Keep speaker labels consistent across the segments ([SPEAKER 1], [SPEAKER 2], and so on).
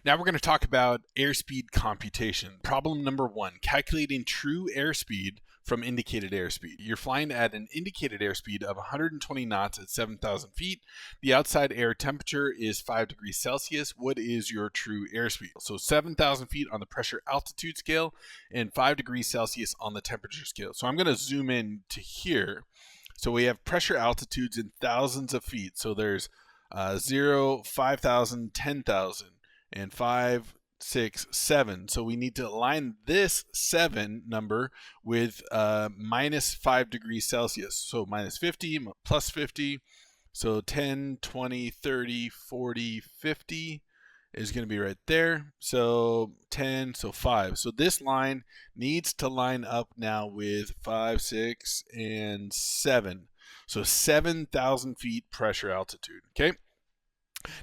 [SPEAKER 1] Now we're going to talk about airspeed computation. Problem number 1, calculating true airspeed from indicated airspeed. You're flying at an indicated airspeed of 120 knots at 7,000 feet. The outside air temperature is 5 degrees Celsius. What is your true airspeed? So 7,000 feet on the pressure altitude scale and 5 degrees Celsius on the temperature scale. So I'm going to zoom in to here. So we have pressure altitudes in thousands of feet. So there's 0, 5,000, 10,000. And 5, 6, 7. So we need to align this 7 number with minus 5 degrees Celsius. So minus 50, plus 50. So 10, 20, 30, 40, 50 is going to be right there. So 10, so 5. So this line needs to line up now with 5, 6, and 7. So 7,000 feet pressure altitude. Okay.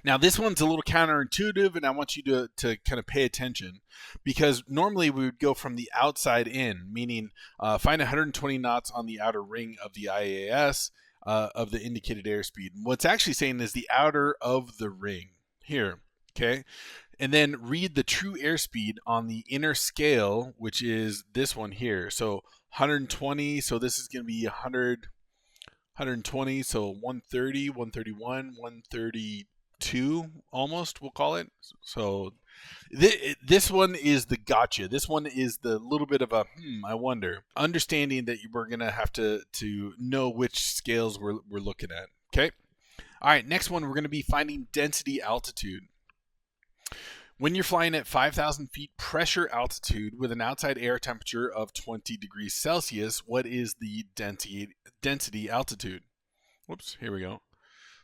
[SPEAKER 1] Now this one's a little counterintuitive, and I want you to kind of pay attention, because normally we would go from the outside in, meaning find 120 knots on the outer ring of the IAS of the indicated airspeed. What's actually saying is the outer of the ring here, okay? And then read the true airspeed on the inner scale, which is this one here. So 120, so this is going to be 100, 120, so 130, 131, 132 almost, we'll call it. So this one is the gotcha. This one is the little bit of a I wonder, understanding that we're gonna have to know which scales we're looking at. Okay, all right, next one, we're going to be finding density altitude. When you're flying at 5,000 feet pressure altitude with an outside air temperature of 20 degrees Celsius, what is the density altitude? Whoops, here we go.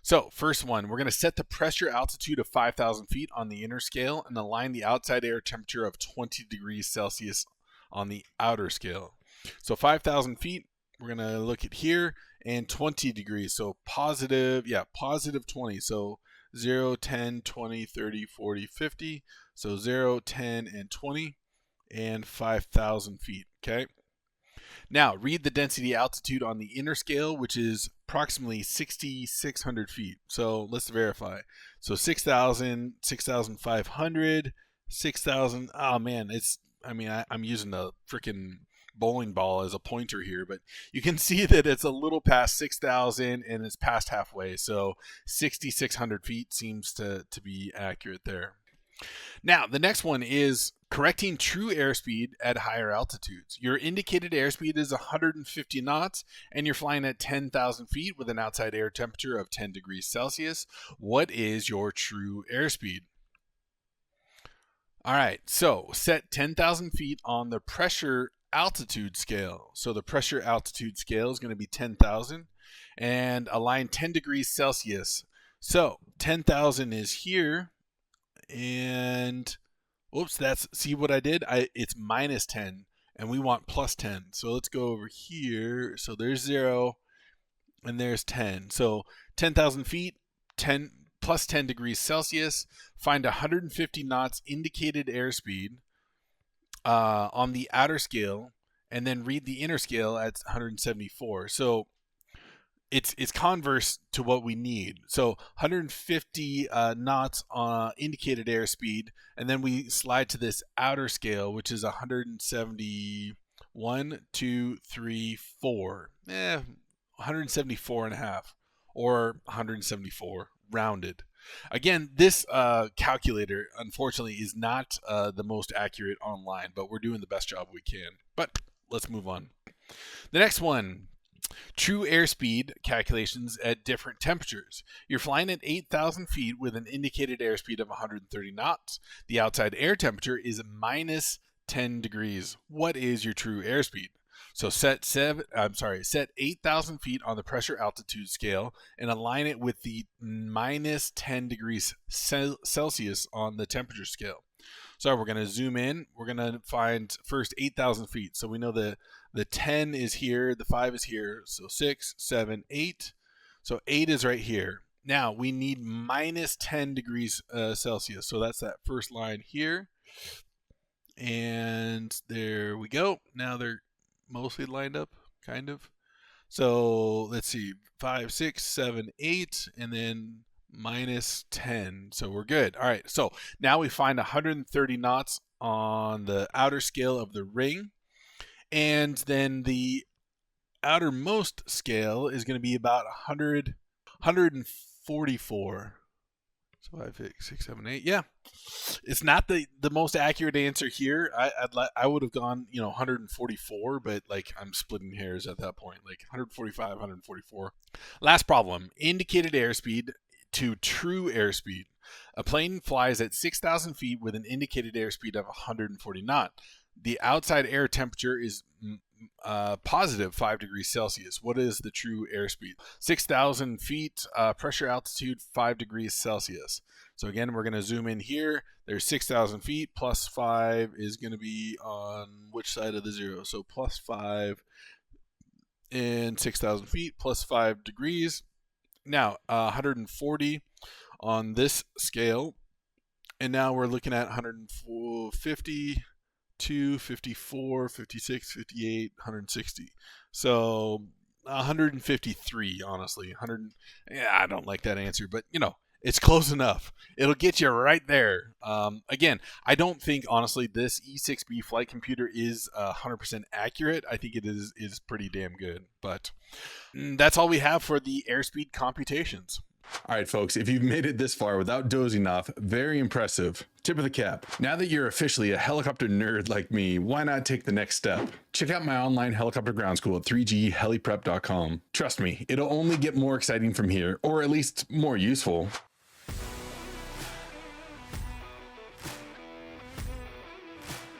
[SPEAKER 1] So first one, we're going to set the pressure altitude of 5,000 feet on the inner scale and align the outside air temperature of 20 degrees Celsius on the outer scale. So 5,000 feet, we're going to look at here, and 20 degrees. So positive 20. So 0, 10, 20, 30, 40, 50. So 0, 10, and 20, and 5,000 feet. Okay. Now, read the density altitude on the inner scale, which is approximately 6,600 feet. So let's verify. So 6,000, 6,500, 6,000. Oh man, I'm using a freaking bowling ball as a pointer here, but you can see that it's a little past 6,000 and it's past halfway. So 6,600 feet seems to be accurate there. Now, the next one is correcting true airspeed at higher altitudes. Your indicated airspeed is 150 knots, and you're flying at 10,000 feet with an outside air temperature of 10 degrees Celsius. What is your true airspeed? All right, so set 10,000 feet on the pressure altitude scale. So the pressure altitude scale is going to be 10,000, and align 10 degrees Celsius. So 10,000 is here. And oops, see what I did? It's minus 10, and we want plus 10. So let's go over here. So there's 0, and there's 10. So 10,000 feet, 10 plus 10 degrees Celsius. Find 150 knots indicated airspeed on the outer scale, and then read the inner scale at 174. So it's converse to what we need. So 150 knots indicated airspeed, and then we slide to this outer scale, which is 171, 2, 3, 4. 174 and a half, or 174 rounded. Again, this calculator, unfortunately, is not the most accurate online, but we're doing the best job we can. But let's move on. The next one. True airspeed calculations at different temperatures. You're flying at 8,000 feet with an indicated airspeed of 130 knots. The outside air temperature is minus 10 degrees. What is your true airspeed? So set 8,000 feet on the pressure altitude scale and align it with the minus 10 degrees Celsius on the temperature scale. So we're going to zoom in. We're going to find first 8,000 feet. So we know the 10 is here, the 5 is here, so 6, 7, 8. So 8 is right here. Now we need minus 10 degrees Celsius. So that's that first line here. And there we go. Now they're mostly lined up, kind of. So let's see, 5, 6, 7, 8, and then minus 10. So we're good. All right. So now we find 130 knots on the outer scale of the ring. And then the outermost scale is going to be about 144. So 5, 6, 7, 8. Yeah, it's not the most accurate answer here. I would have gone 144, but like I'm splitting hairs at that point. Like 145, 144. Last problem: indicated airspeed to true airspeed. A plane flies at 6,000 feet with an indicated airspeed of 140 knot. The outside air temperature is positive 5 degrees Celsius. What is the true airspeed? 6,000 feet, pressure altitude 5 degrees Celsius. So again, we're going to zoom in here. There's 6,000 feet plus 5 is going to be on which side of the zero? So plus 5 and 6,000 feet plus 5 degrees. Now 140 on this scale. And now we're looking at 150, 54, 56, 58, 160. So 153, honestly. 100. Yeah, I don't like that answer, but it's close enough. It'll get you right there. Again, I don't think, honestly, this E6B flight computer is 100% accurate. I think it is pretty damn good. But that's all we have for the airspeed computations.
[SPEAKER 2] All right, folks, if you've made it this far without dozing off, very impressive. Tip of the cap. Now that you're officially a helicopter nerd like me, why not take the next step? Check out my online helicopter ground school at 3gheliprep.com. Trust me, it'll only get more exciting from here, or at least more useful.